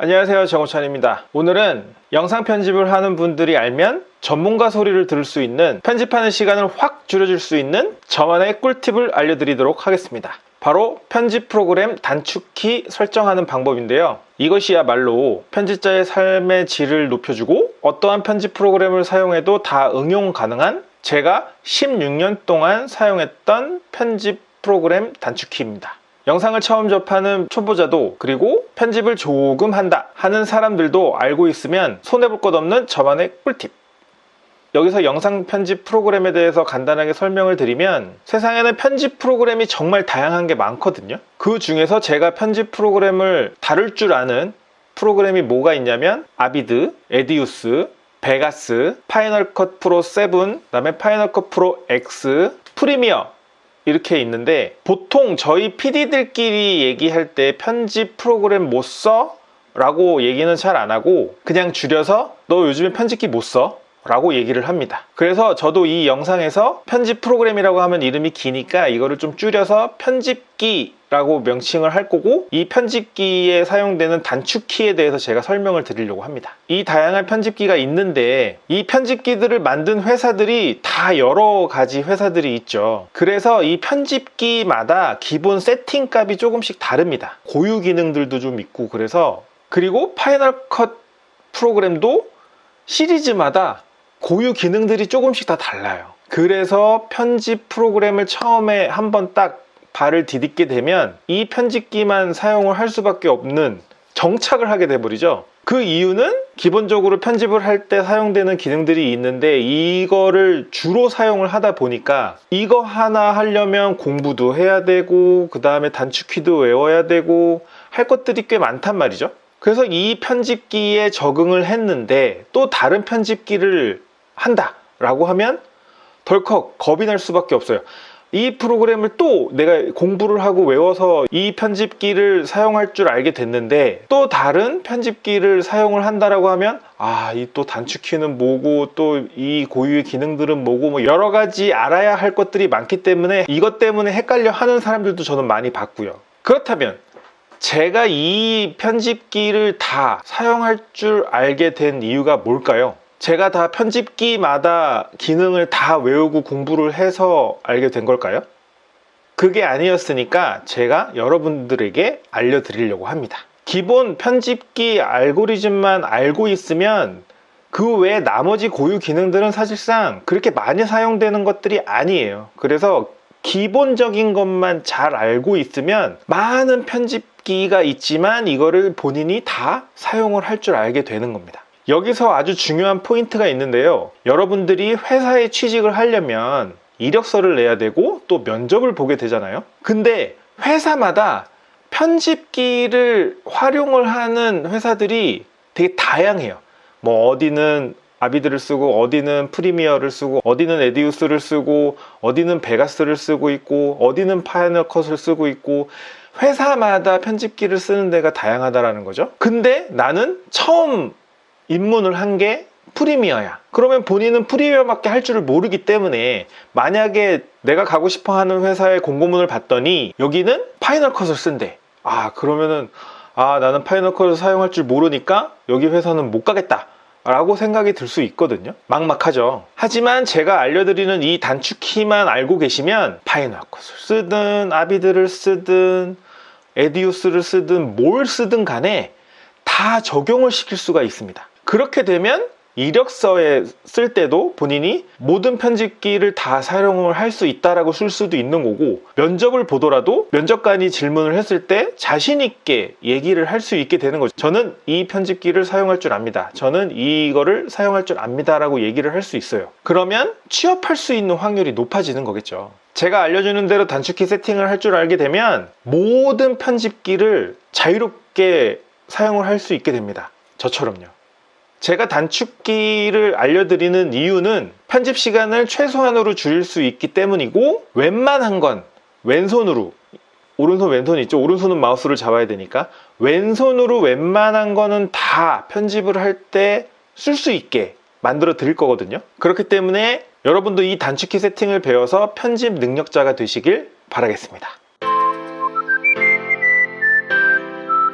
안녕하세요, 정우찬입니다. 오늘은 영상 편집을 하는 분들이 알면 전문가 소리를 들을 수 있는, 편집하는 시간을 확 줄여줄 수 있는 저만의 꿀팁을 알려드리도록 하겠습니다. 바로 편집 프로그램 단축키 설정하는 방법인데요. 이것이야말로 편집자의 삶의 질을 높여주고 어떠한 편집 프로그램을 사용해도 다 응용 가능한, 제가 16년 동안 사용했던 편집 프로그램 단축키입니다. 영상을 처음 접하는 초보자도, 그리고 편집을 조금 한다 하는 사람들도 알고 있으면 손해볼 것 없는 저만의 꿀팁. 여기서 영상 편집 프로그램에 대해서 간단하게 설명을 드리면, 세상에는 편집 프로그램이 정말 다양한 게 많거든요. 그 중에서 제가 편집 프로그램을 다룰 줄 아는 프로그램이 뭐가 있냐면 아비드, 에디우스, 베가스, 파이널 컷 프로 7, 그 다음에 파이널 컷 프로 X, 프리미어 이렇게 있는데, 보통 저희 PD들끼리 얘기할 때 편집 프로그램 못 써? 라고 얘기는 잘 안 하고 그냥 줄여서 너 요즘에 편집기 못 써? 라고 얘기를 합니다. 그래서 저도 이 영상에서 편집 프로그램이라고 하면 이름이 기니까 이거를 좀 줄여서 편집기라고 명칭을 할 거고, 이 편집기에 사용되는 단축키에 대해서 제가 설명을 드리려고 합니다. 이 다양한 편집기가 있는데 이 편집기들을 만든 회사들이 다 여러 가지 회사들이 있죠. 그래서 이 편집기마다 기본 세팅 값이 조금씩 다릅니다. 고유 기능들도 좀 있고, 그리고 파이널 컷 프로그램도 시리즈마다 고유 기능들이 조금씩 다 달라요. 그래서 편집 프로그램을 처음에 한번 딱 발을 디딛게 되면 이 편집기만 사용을 할 수밖에 없는, 정착을 하게 돼버리죠. 그 이유는 기본적으로 편집을 할 때 사용되는 기능들이 있는데 이거를 주로 사용을 하다 보니까 이거 하나 하려면 공부도 해야 되고, 그 다음에 단축키도 외워야 되고 할 것들이 꽤 많단 말이죠. 그래서 이 편집기에 적응을 했는데 또 다른 편집기를 한다 라고 하면 덜컥 겁이 날 수밖에 없어요. 이 프로그램을 또 내가 공부를 하고 외워서 이 편집기를 사용할 줄 알게 됐는데 또 다른 편집기를 사용을 한다라고 하면, 이 또 단축키는 뭐고 또 이 고유의 기능들은 뭐고, 뭐 여러 가지 알아야 할 것들이 많기 때문에 이것 때문에 헷갈려 하는 사람들도 저는 많이 봤고요. 그렇다면 제가 이 편집기를 다 사용할 줄 알게 된 이유가 뭘까요? 제가 다 편집기마다 기능을 다 외우고 공부를 해서 알게 된 걸까요? 그게 아니었으니까 제가 여러분들에게 알려드리려고 합니다. 기본 편집기 알고리즘만 알고 있으면 그 외에 나머지 고유 기능들은 사실상 그렇게 많이 사용되는 것들이 아니에요. 그래서 기본적인 것만 잘 알고 있으면 많은 편집기가 있지만 이거를 본인이 다 사용을 할 줄 알게 되는 겁니다. 여기서 아주 중요한 포인트가 있는데요. 여러분들이 회사에 취직을 하려면 이력서를 내야 되고 또 면접을 보게 되잖아요. 근데 회사마다 편집기를 활용을 하는 회사들이 되게 다양해요. 뭐 어디는 아비드를 쓰고, 어디는 프리미어를 쓰고, 어디는 에디우스를 쓰고, 어디는 베가스를 쓰고 있고, 어디는 파이널 컷을 쓰고 있고, 회사마다 편집기를 쓰는 데가 다양하다라는 거죠. 근데 나는 처음 입문을 한 게 프리미어야. 그러면 본인은 프리미어밖에 할 줄을 모르기 때문에, 만약에 내가 가고 싶어 하는 회사의 공고문을 봤더니 여기는 파이널 컷을 쓴대. 그러면은 나는 파이널 컷을 사용할 줄 모르니까 여기 회사는 못 가겠다 라고 생각이 들 수 있거든요. 막막하죠. 하지만 제가 알려드리는 이 단축키만 알고 계시면 파이널 컷을 쓰든 아비드를 쓰든 에디우스를 쓰든 뭘 쓰든 간에 다 적용을 시킬 수가 있습니다. 그렇게 되면 이력서에 쓸 때도 본인이 모든 편집기를 다 사용을 할 수 있다라고 쓸 수도 있는 거고, 면접을 보더라도 면접관이 질문을 했을 때 자신 있게 얘기를 할 수 있게 되는 거죠. 저는 이 편집기를 사용할 줄 압니다. 저는 이거를 사용할 줄 압니다 라고 얘기를 할 수 있어요. 그러면 취업할 수 있는 확률이 높아지는 거겠죠. 제가 알려주는 대로 단축키 세팅을 할 줄 알게 되면 모든 편집기를 자유롭게 사용을 할 수 있게 됩니다. 저처럼요. 제가 단축키를 알려드리는 이유는 편집 시간을 최소한으로 줄일 수 있기 때문이고, 웬만한 건 왼손으로, 오른손 왼손 있죠? 오른손은 마우스를 잡아야 되니까 왼손으로 웬만한 거는 다 편집을 할 때 쓸 수 있게 만들어 드릴 거거든요. 그렇기 때문에 여러분도 이 단축키 세팅을 배워서 편집 능력자가 되시길 바라겠습니다.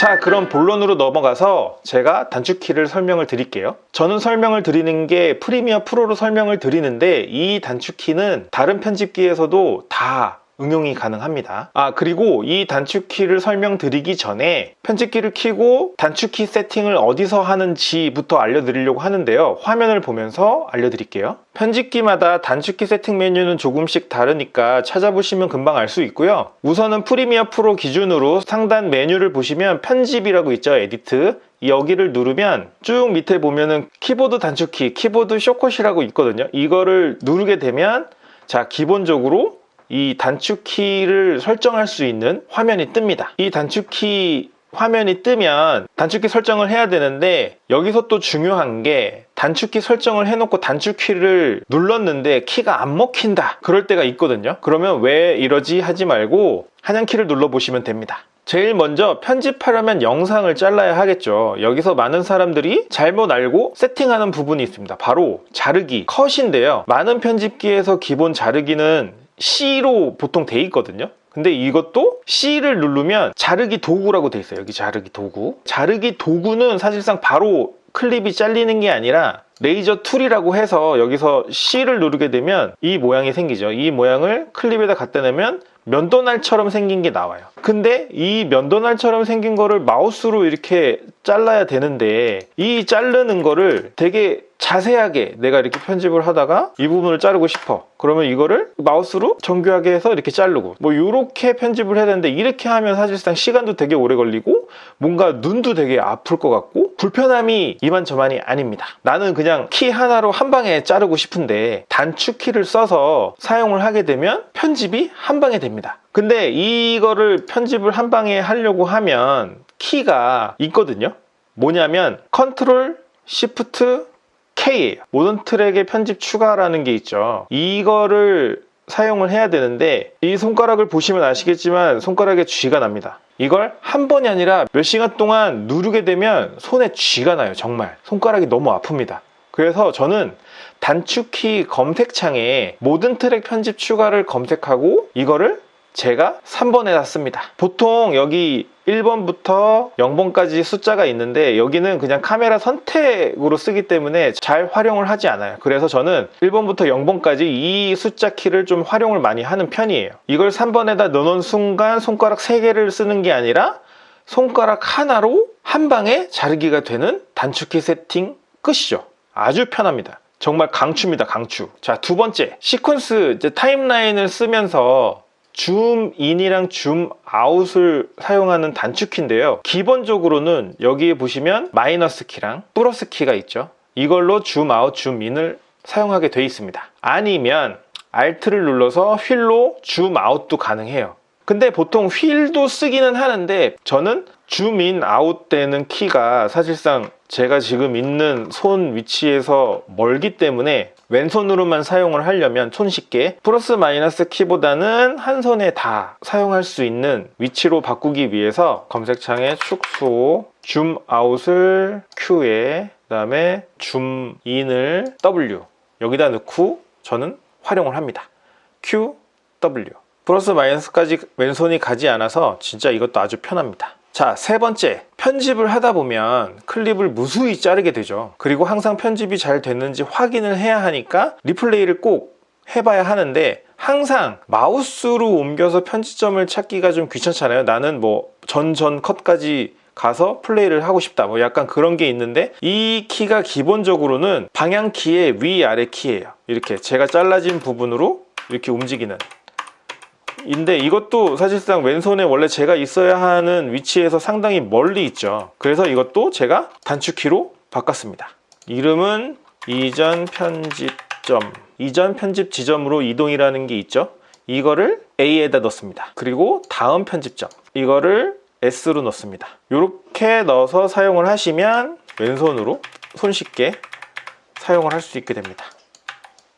자, 그럼 본론으로 넘어가서 제가 단축키를 설명을 드릴게요. 저는 설명을 드리는 게 프리미어 프로로 설명을 드리는데 이 단축키는 다른 편집기에서도 다 응용이 가능합니다. 그리고 이 단축키를 설명드리기 전에 편집기를 켜고 단축키 세팅을 어디서 하는지부터 알려드리려고 하는데요. 화면을 보면서 알려드릴게요. 편집기마다 단축키 세팅 메뉴는 조금씩 다르니까 찾아보시면 금방 알 수 있고요. 우선은 프리미어 프로 기준으로 상단 메뉴를 보시면 편집이라고 있죠. 에디트. 여기를 누르면 쭉 밑에 보면은 키보드 단축키, 키보드 숏컷이라고 있거든요. 이거를 누르게 되면 자, 기본적으로 이 단축키를 설정할 수 있는 화면이 뜹니다. 이 단축키 화면이 뜨면 단축키 설정을 해야 되는데 여기서 또 중요한 게 단축키 설정을 해놓고 단축키를 눌렀는데 키가 안 먹힌다 그럴 때가 있거든요. 그러면 왜 이러지 하지 말고 한양키를 눌러보시면 됩니다. 제일 먼저 편집하려면 영상을 잘라야 하겠죠. 여기서 많은 사람들이 잘못 알고 세팅하는 부분이 있습니다. 바로 자르기, 컷인데요. 많은 편집기에서 기본 자르기는 C로 보통 돼 있거든요. 근데 이것도 C를 누르면 자르기 도구라고 돼 있어요. 여기 자르기 도구. 자르기 도구는 사실상 바로 클립이 잘리는 게 아니라 레이저 툴이라고 해서 여기서 C를 누르게 되면 이 모양이 생기죠. 이 모양을 클립에다 갖다 내면 면도날처럼 생긴 게 나와요. 근데 이 면도날처럼 생긴 거를 마우스로 이렇게 잘라야 되는데 이 자르는 거를 되게 자세하게 내가 이렇게 편집을 하다가 이 부분을 자르고 싶어. 그러면 이거를 마우스로 정교하게 해서 이렇게 자르고 뭐 이렇게 편집을 해야 되는데 이렇게 하면 사실상 시간도 되게 오래 걸리고 뭔가 눈도 되게 아플 것 같고 불편함이 이만저만이 아닙니다. 나는 그냥 키 하나로 한 방에 자르고 싶은데 단축키를 써서 사용을 하게 되면 편집이 한 방에 됩니다. 근데 이거를 편집을 한 방에 하려고 하면 키가 있거든요. 뭐냐면 컨트롤 시프트 K예요. 모든 트랙에 편집 추가라는 게 있죠. 이거를 사용을 해야 되는데 이 손가락을 보시면 아시겠지만 손가락에 쥐가 납니다. 이걸 한 번이 아니라 몇 시간 동안 누르게 되면 손에 쥐가 나요. 정말 손가락이 너무 아픕니다. 그래서 저는 단축키 검색창에 모든 트랙 편집 추가를 검색하고 이거를 제가 3번에다 씁니다. 보통 여기 1번부터 0번까지 숫자가 있는데 여기는 그냥 카메라 선택으로 쓰기 때문에 잘 활용을 하지 않아요. 그래서 저는 1번부터 0번까지 이 숫자 키를 좀 활용을 많이 하는 편이에요. 이걸 3번에다 넣어놓은 순간 손가락 3개를 쓰는 게 아니라 손가락 하나로 한 방에 자르기가 되는 단축키 세팅 끝이죠. 아주 편합니다. 정말 강추입니다. 강추. 자, 두 번째 시퀀스 이제 타임라인을 쓰면서 줌인이랑 줌아웃을 사용하는 단축키인데요. 기본적으로는 여기에 보시면 마이너스 키랑 플러스 키가 있죠. 이걸로 줌아웃, 줌인을 사용하게 되어 있습니다. 아니면 Alt를 눌러서 휠로 줌아웃도 가능해요. 근데 보통 휠도 쓰기는 하는데 저는 줌인 아웃 되는 키가 사실상 제가 지금 있는 손 위치에서 멀기 때문에 왼손으로만 사용을 하려면 손쉽게 플러스 마이너스 키보다는 한 손에 다 사용할 수 있는 위치로 바꾸기 위해서 검색창에 축소, 줌 아웃을 Q에 그 다음에 줌 인을 W 여기다 넣고 저는 활용을 합니다. Q, W 플러스 마이너스까지 왼손이 가지 않아서 진짜 이것도 아주 편합니다. 자, 세 번째, 편집을 하다 보면 클립을 무수히 자르게 되죠. 그리고 항상 편집이 잘 됐는지 확인을 해야 하니까 리플레이를 꼭 해봐야 하는데 항상 마우스로 옮겨서 편집점을 찾기가 좀 귀찮잖아요. 나는 뭐 전 컷까지 가서 플레이를 하고 싶다 뭐 약간 그런 게 있는데 이 키가 기본적으로는 방향키의 위아래 키예요. 이렇게 제가 잘라진 부분으로 이렇게 움직이는 인데 이것도 사실상 왼손에 원래 제가 있어야 하는 위치에서 상당히 멀리 있죠. 그래서 이것도 제가 단축키로 바꿨습니다. 이름은 이전 편집점, 이전 편집 지점으로 이동이라는 게 있죠. 이거를 A에다 넣습니다. 그리고 다음 편집점, 이거를 S로 넣습니다. 이렇게 넣어서 사용을 하시면 왼손으로 손쉽게 사용을 할 수 있게 됩니다.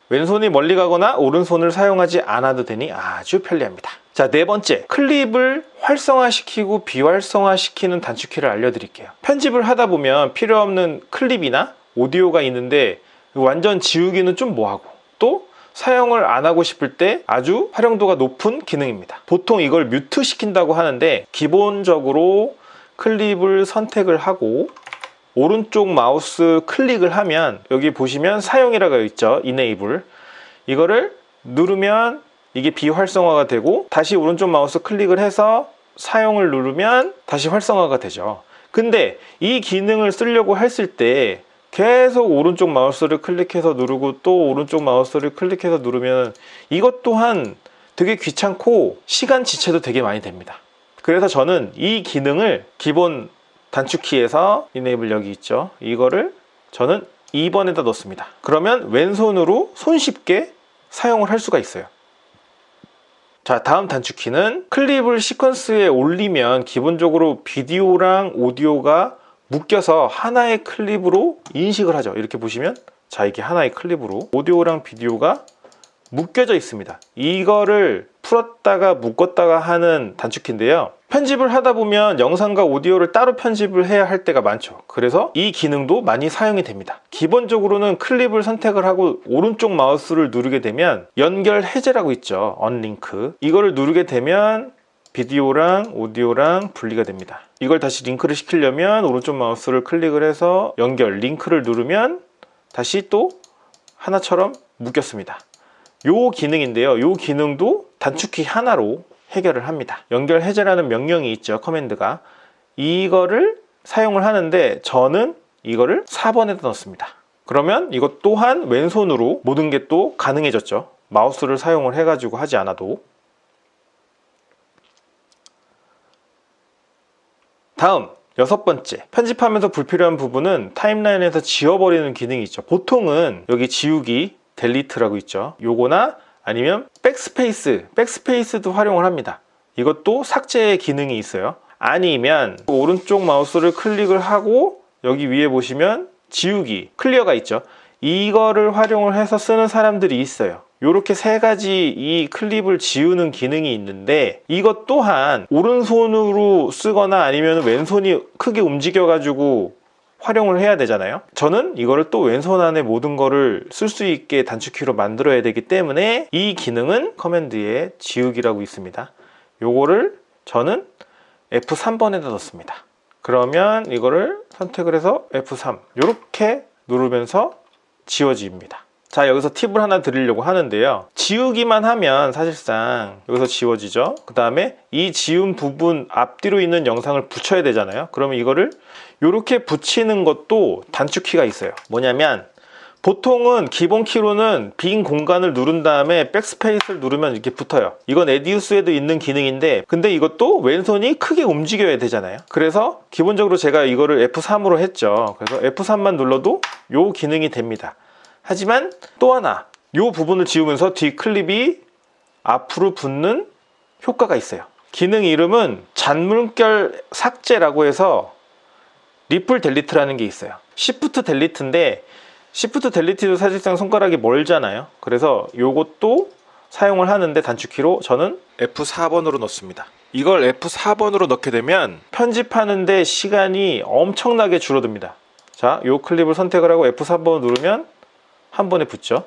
왼손이 멀리 가거나 오른손을 사용하지 않아도 되니 아주 편리합니다. 자, 네 번째, 클립을 활성화시키고 비활성화시키는 단축키를 알려드릴게요. 편집을 하다 보면 필요 없는 클립이나 오디오가 있는데 완전 지우기는 좀 뭐하고 또 사용을 안 하고 싶을 때 아주 활용도가 높은 기능입니다. 보통 이걸 뮤트 시킨다고 하는데 기본적으로 클립을 선택을 하고 오른쪽 마우스 클릭을 하면 여기 보시면 사용이라고 있죠. Enable. 이거를 누르면 이게 비활성화가 되고 다시 오른쪽 마우스 클릭을 해서 사용을 누르면 다시 활성화가 되죠. 근데 이 기능을 쓰려고 했을 때 계속 오른쪽 마우스를 클릭해서 누르고 또 오른쪽 마우스를 클릭해서 누르면 이것 또한 되게 귀찮고 시간 지체도 되게 많이 됩니다. 그래서 저는 이 기능을 기본 단축키에서 Enable 여기 있죠. 이거를 저는 2번에다 넣습니다. 그러면 왼손으로 손쉽게 사용을 할 수가 있어요. 자, 다음 단축키는 클립을 시퀀스에 올리면 기본적으로 비디오랑 오디오가 묶여서 하나의 클립으로 인식을 하죠. 이렇게 보시면 자, 이게 하나의 클립으로 오디오랑 비디오가 묶여져 있습니다. 이거를 풀었다가 묶었다가 하는 단축키인데요. 편집을 하다 보면 영상과 오디오를 따로 편집을 해야 할 때가 많죠. 그래서 이 기능도 많이 사용이 됩니다. 기본적으로는 클립을 선택을 하고 오른쪽 마우스를 누르게 되면 연결 해제라고 있죠. 언링크. 이거를 누르게 되면 비디오랑 오디오랑 분리가 됩니다. 이걸 다시 링크를 시키려면 오른쪽 마우스를 클릭을 해서 연결, 링크를 누르면 다시 또 하나처럼 묶였습니다. 요 기능인데요. 요 기능도 단축키 하나로 해결을 합니다. 연결 해제라는 명령이 있죠. 커맨드가. 이거를 사용을 하는데 저는 이거를 4번에다 넣습니다. 그러면 이것 또한 왼손으로 모든 게 또 가능해졌죠. 마우스를 사용을 해가지고 하지 않아도. 다음 6번째, 편집하면서 불필요한 부분은 타임라인에서 지워버리는 기능이 있죠. 보통은 여기 지우기, 델리트라고 있죠. 요거나 아니면 백스페이스도 활용을 합니다. 이것도 삭제의 기능이 있어요. 아니면 오른쪽 마우스를 클릭을 하고 여기 위에 보시면 지우기, 클리어가 있죠. 이거를 활용을 해서 쓰는 사람들이 있어요. 이렇게 세 가지 이 클립을 지우는 기능이 있는데 이것 또한 오른손으로 쓰거나 아니면 왼손이 크게 움직여 가지고 활용을 해야 되잖아요. 저는 이거를 또 왼손 안에 모든 거를 쓸 수 있게 단축키로 만들어야 되기 때문에 이 기능은 커맨드에 지우기라고 있습니다. 요거를 저는 F3번에다 넣습니다. 그러면 이거를 선택을 해서 F3 이렇게 누르면서 지워집니다. 자, 여기서 팁을 하나 드리려고 하는데요. 지우기만 하면 사실상 여기서 지워지죠. 그 다음에 이 지운 부분 앞뒤로 있는 영상을 붙여야 되잖아요. 그러면 이거를 이렇게 붙이는 것도 단축키가 있어요. 뭐냐면 보통은 기본 키로는 빈 공간을 누른 다음에 백스페이스를 누르면 이렇게 붙어요. 이건 에디우스에도 있는 기능인데 근데 이것도 왼손이 크게 움직여야 되잖아요. 그래서 기본적으로 제가 이거를 F3으로 했죠. 그래서 F3만 눌러도 이 기능이 됩니다. 하지만 또 하나 이 부분을 지우면서 뒤 클립이 앞으로 붙는 효과가 있어요. 기능 이름은 잔물결 삭제라고 해서 리플 델리트라는 게 있어요. 시프트 델리트인데 시프트 델리트도 사실상 손가락이 멀잖아요. 그래서 이것도 사용을 하는데 단축키로 저는 F4번으로 넣습니다. 이걸 F4번으로 넣게 되면 편집하는데 시간이 엄청나게 줄어듭니다. 자, 이 클립을 선택을 하고 F4번 누르면 한 번에 붙죠.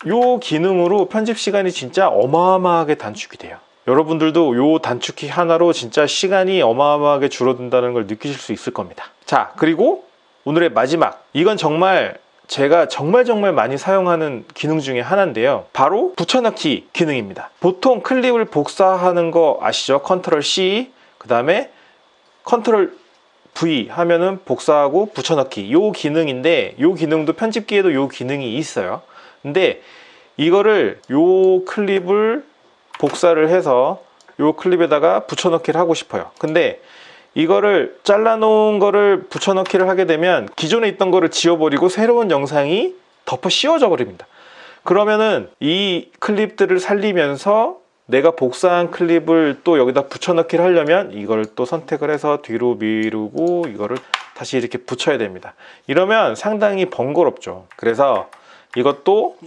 이 기능으로 편집 시간이 진짜 어마어마하게 단축이 돼요. 여러분들도 이 단축키 하나로 진짜 시간이 어마어마하게 줄어든다는 걸 느끼실 수 있을 겁니다. 자, 그리고 오늘의 마지막, 이건 정말 제가 정말 많이 사용하는 기능 중에 하나인데요. 바로 붙여넣기 기능입니다. 보통 클립을 복사하는 거 아시죠? 컨트롤 C, 그 다음에 컨트롤 V 하면은 복사하고 붙여넣기, 이 기능인데 이 기능도 편집기에도 이 기능이 있어요. 근데 이거를 이 클립을 복사를 해서 이 클립에다가 붙여넣기를 하고 싶어요. 근데 이거를 잘라놓은 거를 붙여넣기를 하게 되면 기존에 있던 거를 지워버리고 새로운 영상이 덮어 씌워져 버립니다. 그러면은 이 클립들을 살리면서 내가 복사한 클립을 또 여기다 붙여넣기를 하려면 이걸 또 선택을 해서 뒤로 미루고 이거를 다시 이렇게 붙여야 됩니다. 이러면 상당히 번거롭죠. 그래서 이것도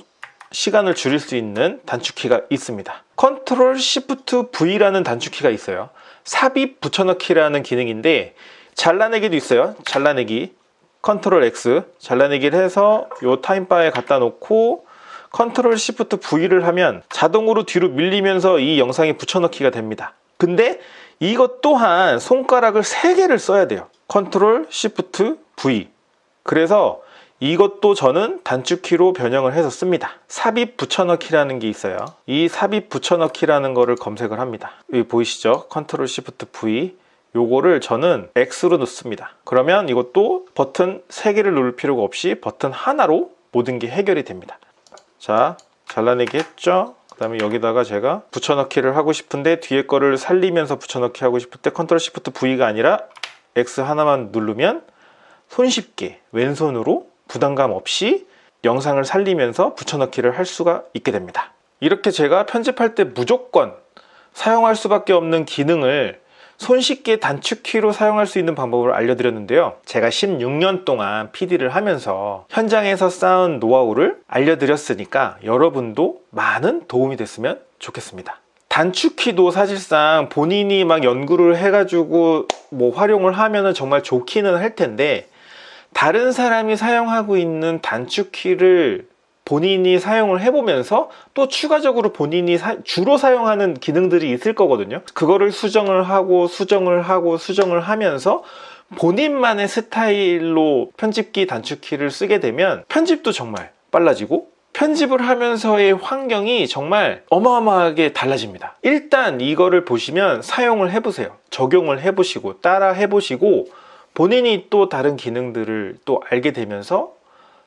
시간을 줄일 수 있는 단축키가 있습니다. 컨트롤 시프트 V라는 단축키가 있어요. 삽입 붙여넣기라는 기능인데 잘라내기도 있어요. 잘라내기, 컨트롤 X 잘라내기를 해서 이 타임바에 갖다 놓고 컨트롤 시프트 V를 하면 자동으로 뒤로 밀리면서 이 영상이 붙여넣기가 됩니다. 근데 이것 또한 손가락을 3개를 써야 돼요. 컨트롤, 시프트, V. 그래서 이것도 저는 단축키로 변형을 해서 씁니다. 삽입 붙여넣기라는 게 있어요. 이 삽입 붙여넣기라는 거를 검색을 합니다. 여기 보이시죠? 컨트롤, 시프트, V. 요거를 저는 X로 넣습니다. 그러면 이것도 버튼 3개를 누를 필요가 없이 버튼 하나로 모든 게 해결이 됩니다. 자, 잘라내기 했죠? 그 다음에 여기다가 제가 붙여넣기를 하고 싶은데 뒤에 거를 살리면서 붙여넣기 하고 싶을 때 컨트롤 시프트 V가 아니라 X 하나만 누르면 손쉽게 왼손으로 부담감 없이 영상을 살리면서 붙여넣기를 할 수가 있게 됩니다. 이렇게 제가 편집할 때 무조건 사용할 수밖에 없는 기능을 손쉽게 단축키로 사용할 수 있는 방법을 알려드렸는데요. 제가 16년 동안 PD를 하면서 현장에서 쌓은 노하우를 알려드렸으니까 여러분도 많은 도움이 됐으면 좋겠습니다. 단축키도 사실상 본인이 막 연구를 해가지고 뭐 활용을 하면은 정말 좋기는 할 텐데, 다른 사람이 사용하고 있는 단축키를 본인이 사용을 해보면서 또 추가적으로 본인이 주로 사용하는 기능들이 있을 거거든요. 그거를 수정을 하면서 본인만의 스타일로 편집기 단축키를 쓰게 되면 편집도 정말 빨라지고 편집을 하면서의 환경이 정말 어마어마하게 달라집니다. 일단 이거를 보시면 사용을 해보세요. 적용을 해보시고 따라 해보시고 본인이 또 다른 기능들을 또 알게 되면서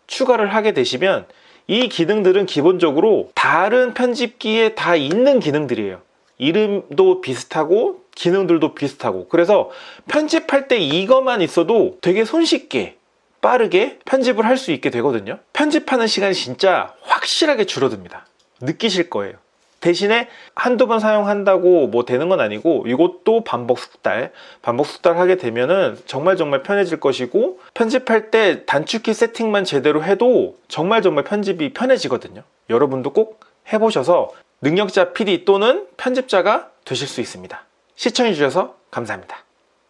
추가를 하게 되시면 이 기능들은 기본적으로 다른 편집기에 다 있는 기능들이에요. 이름도 비슷하고 기능들도 비슷하고, 그래서 편집할 때 이것만 있어도 되게 손쉽게 빠르게 편집을 할 수 있게 되거든요. 편집하는 시간이 진짜 확실하게 줄어듭니다. 느끼실 거예요. 대신에 한두 번 사용한다고 뭐 되는 건 아니고 이것도 반복 숙달 하게 되면은 정말 편해질 것이고, 편집할 때 단축키 세팅만 제대로 해도 정말 편집이 편해지거든요. 여러분도 꼭 해보셔서 능력자 PD 또는 편집자가 되실 수 있습니다. 시청해주셔서 감사합니다.